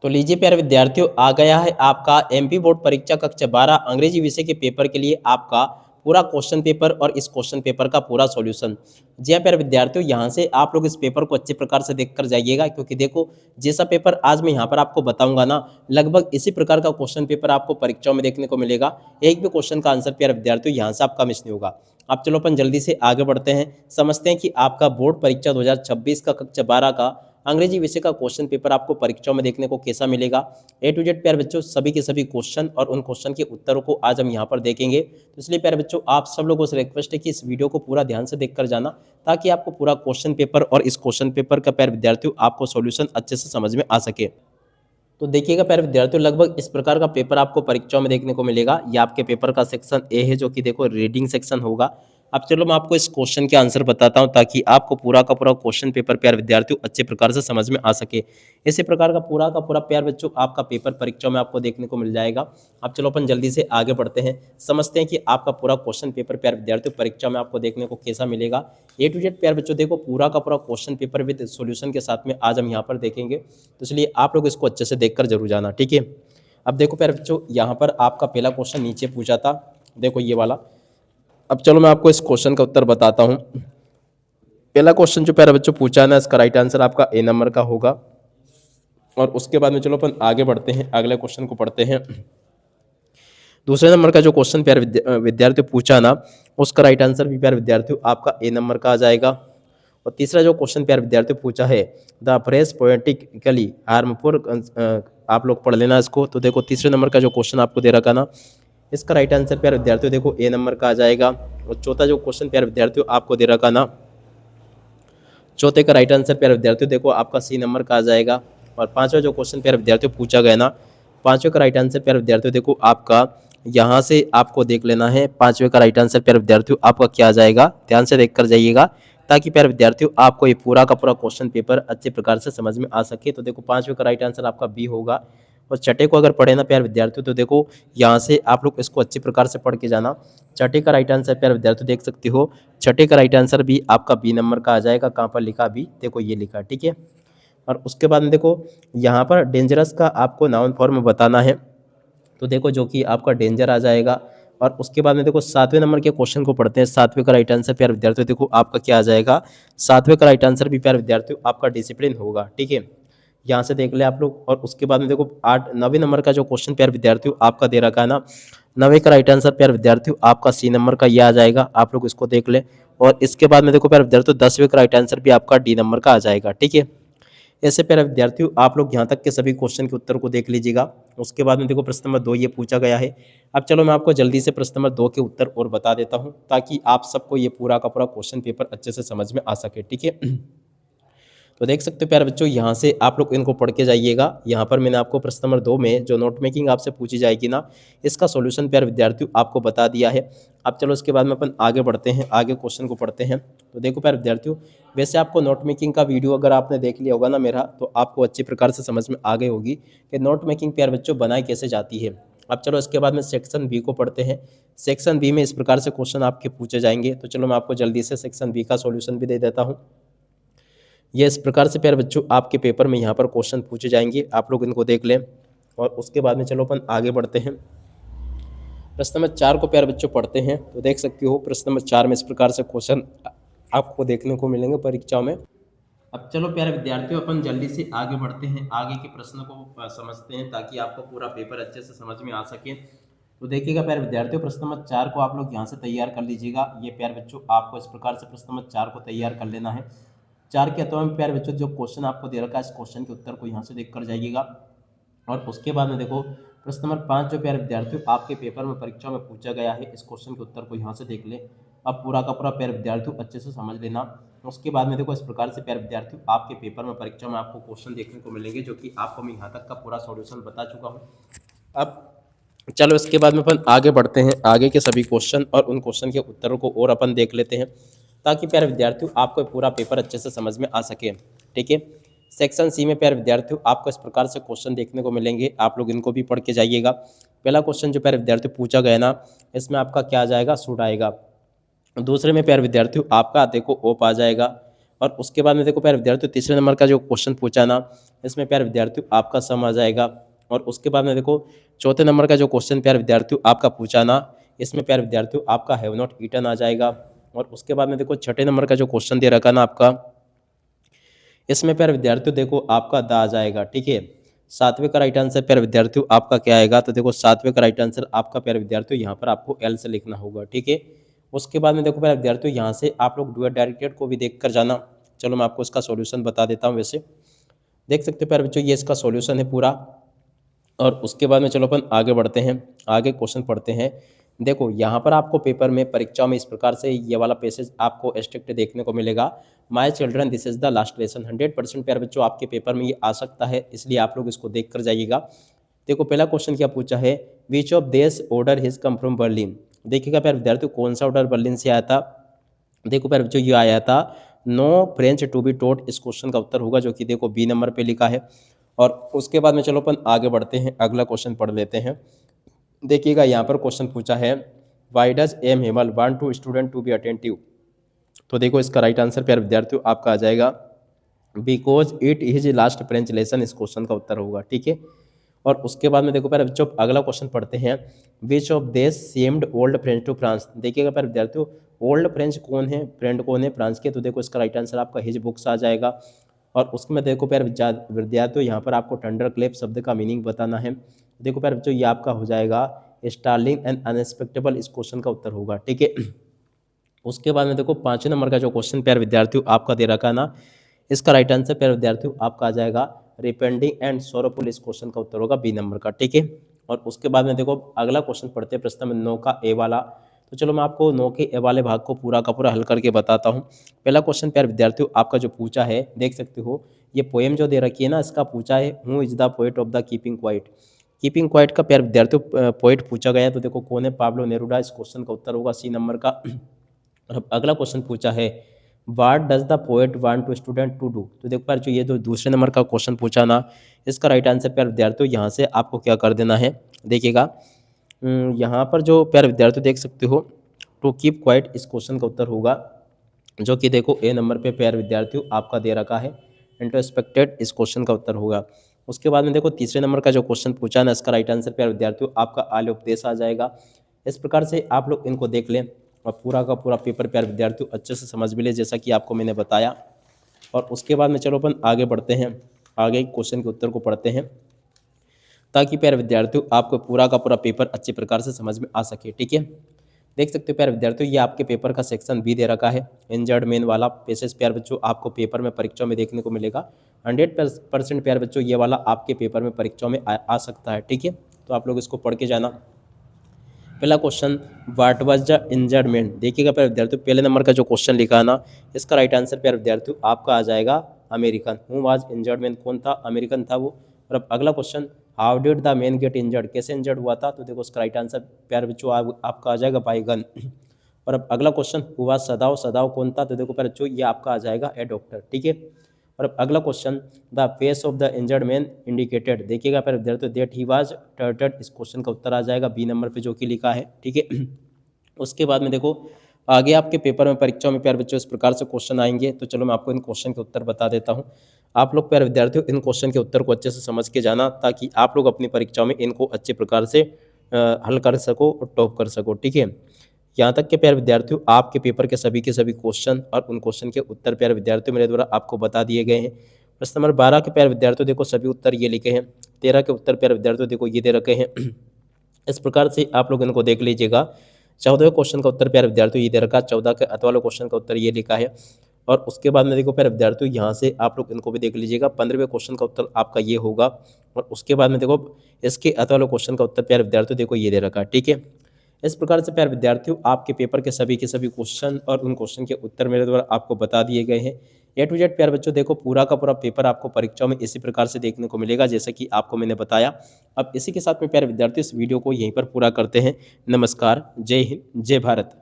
तो लीजिए प्यारे विद्यार्थियों, आ गया है आपका एमपी बोर्ड परीक्षा कक्षा 12 अंग्रेजी विषय के पेपर के लिए आपका पूरा क्वेश्चन पेपर और इस क्वेश्चन पेपर का पूरा सॉल्यूशन। जी हाँ प्यारे विद्यार्थियों, यहाँ से आप लोग इस पेपर को अच्छे प्रकार से देख कर जाइएगा, क्योंकि देखो जैसा पेपर आज मैं यहाँ पर आपको बताऊंगा ना, लगभग इसी प्रकार का क्वेश्चन पेपर आपको परीक्षाओं में देखने को मिलेगा। एक भी क्वेश्चन का आंसर प्यारे विद्यार्थियों यहाँ से आपका मिस नहीं होगा। अब चलो अपन जल्दी से आगे बढ़ते हैं, समझते हैं कि आपका बोर्ड परीक्षा 2026 का कक्षा 12 का अंग्रेजी विषय का क्वेश्चन पेपर आपको परीक्षाओं में देखने को कैसा मिलेगा। ए टू जेड प्यारे बच्चों सभी के सभी क्वेश्चन और उन क्वेश्चन के उत्तरों को आज हम यहाँ पर देखेंगे। तो इसलिए प्यारे बच्चों आप सब लोगों से रिक्वेस्ट है कि इस वीडियो को पूरा ध्यान से देखकर जाना, ताकि आपको पूरा क्वेश्चन पेपर और इस क्वेश्चन पेपर का प्यारे विद्यार्थियों आपको सॉल्यूशन अच्छे से समझ में आ सके। तो देखिएगा प्यारे विद्यार्थियों, लगभग इस प्रकार का पेपर आपको परीक्षाओं में देखने को मिलेगा। ये आपके पेपर का सेक्शन ए है, जो कि देखो रीडिंग सेक्शन होगा। अब चलो मैं आपको इस क्वेश्चन के आंसर बताता हूं, ताकि आपको पूरा का पूरा क्वेश्चन पेपर प्यारे विद्यार्थियों अच्छे प्रकार से समझ में आ सके। इसी प्रकार का पूरा प्यारे बच्चों आपका पेपर परीक्षाओं में आपको देखने को मिल जाएगा। अब चलो अपन जल्दी से आगे बढ़ते हैं, समझते हैं कि आपका पूरा क्वेश्चन पेपर प्यारे विद्यार्थियों परीक्षा में आपको देखने को कैसा मिलेगा। ए टू जेड प्यारे बच्चों देखो पूरा का पूरा क्वेश्चन पेपर विद सॉल्यूशन के साथ में आज हम यहाँ पर देखेंगे। तो इसलिए आप लोग इसको अच्छे से देखकर जरूर जाना, ठीक है। अब देखो प्यारे बच्चों, यहाँ पर आपका पहला क्वेश्चन नीचे पूछा था, देखो ये वाला। अब चलो मैं आपको इस क्वेश्चन का उत्तर बताता हूँ। पहला क्वेश्चन जो प्यारे बच्चों पूछा ना, इसका राइट आंसर आपका ए नंबर का होगा। और उसके बाद में चलो अपन आगे बढ़ते हैं, अगले क्वेश्चन को पढ़ते हैं। दूसरे नंबर का जो क्वेश्चन प्यारे विद्यार्थियों पूछा ना, उसका राइट आंसर भी प्यारे विद्यार्थियों आपका ए नंबर का आ जाएगा। और तीसरा जो क्वेश्चन प्यारे विद्यार्थियों पूछा है, द फ्रेश पोएटिकली हार्मफुल, आप लोग पढ़ लेना इसको। तो देखो तीसरे नंबर का जो क्वेश्चन आपको दे रखा ना, इसका राइट आंसर प्यारे विद्यार्थियों देखो ए नंबर का आ जाएगा। और चौथा जो क्वेश्चन प्यारे विद्यार्थियों आपको दे रखा ना, चौथे का राइट आंसर प्यारे विद्यार्थियों देखो आपका सी नंबर का आ जाएगा। और पांचवा जो क्वेश्चन प्यारे विद्यार्थियों पूछा गया ना, पांचवे का राइट आंसर प्यारे विद्यार्थियों देखो आपका यहाँ से आपको देख लेना है। पांचवे का राइट आंसर प्यारे विद्यार्थियों आपका क्या आ जाएगा, ध्यान से देख कर जाइएगा, ताकि प्यारे विद्यार्थियों आपको ये पूरा का पूरा क्वेश्चन पेपर अच्छे प्रकार से समझ में आ सके। तो देखो पांचवे का राइट आंसर आपका बी होगा। और छठे को अगर पढ़े ना प्यारे विद्यार्थियों, तो देखो यहाँ से आप लोग इसको अच्छे प्रकार से पढ़ के जाना। छठे का राइट आंसर प्यारे विद्यार्थियों देख सकते हो, छठे का राइट आंसर भी आपका बी नंबर का आ जाएगा। कहाँ पर लिखा बी, देखो ये लिखा, ठीक है। और उसके बाद में देखो यहाँ पर डेंजरस का आपको नाउन फॉर्म बताना है, तो देखो जो कि आपका डेंजर आ जाएगा। और उसके बाद में देखो सातवें नंबर के क्वेश्चन को पढ़ते हैं। सातवें का राइट आंसर प्यारे विद्यार्थियों देखो आपका क्या आ जाएगा, सातवें का राइट आंसर भी प्यारे विद्यार्थियों आपका डिसिप्लिन होगा, ठीक है। यहाँ से देख ले आप लोग। और उसके बाद में देखो नवे नंबर का जो क्वेश्चन प्यारे विद्यार्थियों आपका दे रखा है ना, नवे का राइट आंसर प्यारे विद्यार्थियों आपका सी नंबर का ये आ जाएगा, आप लोग इसको देख ले। और इसके बाद में देखो प्यारे विद्यार्थियों दसवें का राइट आंसर भी आपका डी नंबर का आ जाएगा, ठीक है। ऐसे प्यारे विद्यार्थियों आप लोग यहाँ तक के सभी क्वेश्चन के उत्तर को देख लीजिएगा। उसके बाद में देखो प्रश्न नंबर 2 ये पूछा गया है। अब चलो मैं आपको जल्दी से प्रश्न नंबर 2 के उत्तर और बता देता हूँ, ताकि आप सबको ये पूरा का पूरा क्वेश्चन पेपर अच्छे से समझ में आ सके, ठीक है। तो देख सकते हो प्यारे बच्चों, यहाँ से आप लोग इनको पढ़ के जाइएगा। यहाँ पर मैंने आपको प्रश्न नंबर 2 में जो नोट मेकिंग आपसे पूछी जाएगी ना, इसका सॉल्यूशन प्यारे विद्यार्थियों आपको बता दिया है। अब चलो इसके बाद में अपन आगे बढ़ते हैं, आगे क्वेश्चन को पढ़ते हैं। तो देखो प्यारे विद्यार्थियों, वैसे आपको नोट मेकिंग का वीडियो अगर आपने देख लिया होगा ना मेरा, तो आपको अच्छी प्रकार से समझ में आ गई होगी कि नोट मेकिंग प्यारे बच्चों बनाई कैसे जाती है। अब चलो इसके बाद में सेक्शन बी को पढ़ते हैं। सेक्शन बी में इस प्रकार से क्वेश्चन आपके पूछे जाएंगे। तो चलो मैं आपको जल्दी से सेक्शन बी का सॉल्यूशन भी दे देता हूँ। ये इस प्रकार से प्यारे बच्चों आपके पेपर में यहाँ पर क्वेश्चन पूछे जाएंगे, आप लोग इनको देख लें। और उसके बाद में चलो अपन आगे बढ़ते हैं, प्रश्न नंबर 4 को प्यारे बच्चों पढ़ते हैं। तो देख सकते हो प्रश्न नंबर 4 में इस प्रकार से क्वेश्चन आपको देखने को मिलेंगे परीक्षाओं में। अब चलो प्यारे विद्यार्थियों अपन जल्दी से आगे बढ़ते हैं, आगे के प्रश्न को समझते हैं, ताकि आपको पूरा पेपर अच्छे से समझ में आ सके। तो देखिएगा प्यारे विद्यार्थियों, प्रश्न नंबर 4 को आप लोग यहाँ से तैयार कर लीजिएगा। ये प्यारे बच्चों आपको इस प्रकार से प्रश्न नंबर 4 को तैयार कर लेना है। 4 के अथवा में प्यारे बच्चों जो क्वेश्चन आपको दे रखा है, इस क्वेश्चन के उत्तर को यहाँ से देख कर जाइएगा। और उसके बाद में देखो प्रश्न नंबर 5 जो प्यारे विद्यार्थियों आपके पेपर में परीक्षा में पूछा गया है, इस क्वेश्चन के उत्तर को यहाँ से देख ले। अब पूरा का पूरा प्यारे विद्यार्थियों अच्छे से समझ लेना। उसके बाद में देखो इस प्रकार से प्यारे विद्यार्थियों आपके पेपर में परीक्षा में आपको क्वेश्चन देखने को मिलेंगे, जो कि आपको मैं यहाँ तक का पूरा सॉल्यूशन बता चुका हूँ। अब चलो इसके बाद में अपन आगे बढ़ते हैं, आगे के सभी क्वेश्चन और उन क्वेश्चन के उत्तरों को और अपन देख लेते हैं, ताकि प्यारे विद्यार्थियों आपको पूरा पेपर अच्छे से समझ में आ सके, ठीक है। सेक्शन सी में प्यारे विद्यार्थियों आपको इस प्रकार से क्वेश्चन देखने को मिलेंगे, आप लोग इनको भी पढ़ के जाइएगा। पहला क्वेश्चन जो प्यारे विद्यार्थियों पूछा गया ना, इसमें आपका क्या आ जाएगा, शुड आएगा। दूसरे में प्यारे विद्यार्थियों आपका देखो ओप आ जाएगा। और उसके बाद में देखो प्यारे विद्यार्थियों तीसरे नंबर का जो क्वेश्चन पूछा ना, इसमें प्यारे विद्यार्थियों आपका सम आ जाएगा। और उसके बाद में देखो चौथे नंबर का जो क्वेश्चन प्यारे विद्यार्थियों आपका पूछा ना, इसमें प्यारे विद्यार्थियों आपका हैव नॉट ईटन आ जाएगा। और उसके बाद में देखो छठे नंबर का जो क्वेश्चन दे रखा ना आपका, इसमें प्यारे विद्यार्थियों देखो आपका दा आ जाएगा। ठीक है, सातवें का राइट आंसर प्यारे विद्यार्थियों आपका क्या आएगा, तो देखो सातवें का राइट आंसर आपका प्यारे विद्यार्थियों यहाँ पर आपको एल से लिखना होगा। ठीक है, उसके बाद में देखो प्यारे विद्यार्थियों यहाँ से आप लोग डुअल डायरेक्टेड को भी देख कर जाना। चलो मैं आपको इसका सॉल्यूशन बता देता हूँ। वैसे देख सकते हो प्यारे बच्चों ये इसका सॉल्यूशन है पूरा। और उसके बाद में चलो अपन आगे बढ़ते हैं, आगे क्वेश्चन पढ़ते हैं। देखो यहाँ पर आपको पेपर में परीक्षा में इस प्रकार से ये वाला पैसेज आपको स्ट्रिक्ट देखने को मिलेगा। My children this is the last lesson. 100% प्यारे बच्चों आपके पेपर में ये आ सकता है, इसलिए आप लोग इसको देख कर जाइएगा। देखो पहला क्वेश्चन क्या पूछा है, विच of this order his come from Berlin. देखिएगा प्यारे विद्यार्थियों कौन सा ऑर्डर बर्लिन से आया था। देखो प्यारे बच्चों ये आया था no French to be taught. इस क्वेश्चन का उत्तर होगा, जो कि देखो बी नंबर पे लिखा है। और उसके बाद में चलो अपन आगे बढ़ते हैं, अगला क्वेश्चन पढ़ लेते हैं। देखिएगा यहाँ पर क्वेश्चन पूछा है why does M Hamel want to student to be attentive. तो देखो इसका राइट आंसर प्यारे विद्यार्थियों आपका आ जाएगा because it is last French lesson. इस क्वेश्चन का उत्तर होगा। ठीक है, और उसके बाद में देखो प्यारे बच्चों अगला क्वेश्चन पढ़ते हैं, which of this seemed old French to France. देखिएगा प्यारे विद्यार्थियों ओल्ड फ्रेंच कौन है, फ्रेंड कौन है फ्रांस के, तो देखो इसका राइट आंसर आपका हिज बुक्स आ जाएगा। और उसमें देखो प्यारे विद्यार्थियों यहाँ पर आपको थंडर क्लेप शब्द का मीनिंग बताना है। देखो प्यारे बच्चों ये आपका हो जाएगा स्टार्लिंग एंड अनएक्सपेक्टेबल। इस क्वेश्चन का उत्तर होगा। ठीक है, उसके बाद में देखो पांचवें नंबर का जो क्वेश्चन प्यारे विद्यार्थियों आपका दे रखा है ना, इसका राइट आंसर प्यारे विद्यार्थियों आपका आ जाएगा रिपेंडिंग एंड सोरोफुल। इस क्वेश्चन का उत्तर होगा बी नंबर का। ठीक है, और उसके बाद में देखो अगला क्वेश्चन पढ़ते हैं प्रश्न में 9 का ए वाला। तो चलो मैं आपको 9 के ए वाले भाग को पूरा का पूरा हल करके बताता हूँ। पहला क्वेश्चन प्यारे विद्यार्थियों आपका जो पूछा है, देख सकते हो ये पोएम जो दे रखी है ना, इसका पूछा है who is the poet of the keeping quiet. Keeping quiet का प्यारे विद्यार्थियों पोएट पूछा गया है, तो देखो कौन है, पाब्लो नेरुडा। इस क्वेश्चन का उत्तर होगा सी नंबर का। और अब अगला क्वेश्चन पूछा है what does the poet want to student to do. तो देखो प्यारे जो ये जो दूसरे नंबर का क्वेश्चन पूछा ना, इसका राइट आंसर प्यारे विद्यार्थियों यहाँ से आपको क्या कर देना है। देखिएगा यहाँ पर जो प्यारे विद्यार्थियों देख सकते हो टू कीप क्वाइट। इस क्वेश्चन का उत्तर होगा, जो कि देखो ए नंबर पे प्यारे विद्यार्थियों आपका दे रखा है इंट्रोस्पेक्टेड। इस क्वेश्चन का उत्तर होगा। उसके बाद में देखो तीसरे नंबर का जो क्वेश्चन पूछा ना, इसका राइट आंसर प्यारे विद्यार्थियों आपका आल उपदेश आ जाएगा। इस प्रकार से आप लोग इनको देख लें और पूरा का पूरा पेपर प्यारे विद्यार्थियों अच्छे से समझ भी ले, जैसा कि आपको मैंने बताया। और उसके बाद में चलो अपन आगे बढ़ते हैं, आगे क्वेश्चन के उत्तर को पढ़ते हैं, ताकि प्यारे विद्यार्थियों आपको पूरा का पूरा पेपर अच्छे प्रकार से समझ में आ सके। ठीक है, देख सकते हो प्यारे विद्यार्थियों ये आपके पेपर का सेक्शन बी दे रखा है। इंजर्ड मेन वाला पैसेज प्यारे बच्चों आपको पेपर में परीक्षा में देखने को मिलेगा। 100% प्यारे बच्चों ये वाला आपके पेपर में परीक्षा में आ सकता है। ठीक है, तो आप लोग इसको पढ़ के जाना। पहला question what was the injured man. देखिएगा प्यारे विद्यार्थियों पहले नंबर का जो क्वेश्चन लिखा है ना, इसका राइट आंसर प्यारे विद्यार्थियों आपका आ जाएगा American. Who was injured man, कौन था, अमेरिकन था वो। और अब अगला question how did the main get injured, कैसे इंजर्ड हुआ था, तो देखो उसका राइट आंसर प्यारे बच्चों आपका आ जाएगा बाय गन। और अब अगला क्वेश्चन हुआ सदाव, सदाव कौन था, तो देखो प्यारे बच्चों ये आपका आ जाएगा ए डॉक्टर। ठीक है, और अब अगला question the face of the injured man indicated. देखिएगा प्यारे विद्यार्थियों दैट ही वाज टर्टेड। इस क्वेश्चन का उत्तर आ जाएगा बी नंबर पे जो कि लिखा है। ठीक है, उसके बाद में देखो आगे आपके पेपर में परीक्षा में प्यारे बच्चों इस प्रकार से क्वेश्चन आएंगे। तो चलो मैं आपको इन क्वेश्चन के उत्तर बता देता हूँ। आप लोग प्यारे विद्यार्थियों इन क्वेश्चन के उत्तर को अच्छे से समझ के जाना, ताकि आप लोग अपनी परीक्षा में इनको अच्छे प्रकार से हल कर सको और टॉप कर सको। ठीक है, यहाँ तक के प्यारे विद्यार्थियों आपके पेपर के सभी क्वेश्चन और उन क्वेश्चन के उत्तर प्यारे विद्यार्थियों मेरे द्वारा आपको बता दिए गए हैं। प्रश्न नंबर 12 के प्यारे विद्यार्थियों देखो सभी उत्तर ये लिखे हैं। 13 के उत्तर प्यारे विद्यार्थियों देखो ये दे रखे हैं। इस प्रकार से आप लोग इनको देख लीजिएगा। 14वें क्वेश्चन का उत्तर प्यारे विद्यार्थियों ये दे रखा, 14 के अतवाले क्वेश्चन का उत्तर ये लिखा है। और उसके बाद में देखो प्यारे विद्यार्थियों यहाँ से आप लोग इनको भी देख लीजिएगा। 15वें क्वेश्चन का उत्तर आपका ये होगा। और उसके बाद में देखो इसके अतवाले क्वेश्चन का उत्तर प्यारे विद्यार्थियों देखो ये दे रखा है। ठीक है, इस प्रकार से प्यारे विद्यार्थियों आपके पेपर के सभी क्वेश्चन और उन क्वेश्चन के उत्तर मेरे द्वारा आपको बता दिए गए हैं। ए टू जेड प्यारे बच्चों देखो पूरा का पूरा पेपर आपको परीक्षा में इसी प्रकार से देखने को मिलेगा, जैसा कि आपको मैंने बताया। अब इसी के साथ में प्यारे विद्यार्थियों इस वीडियो को यहीं पर पूरा करते हैं। नमस्कार, जय हिंद, जय भारत।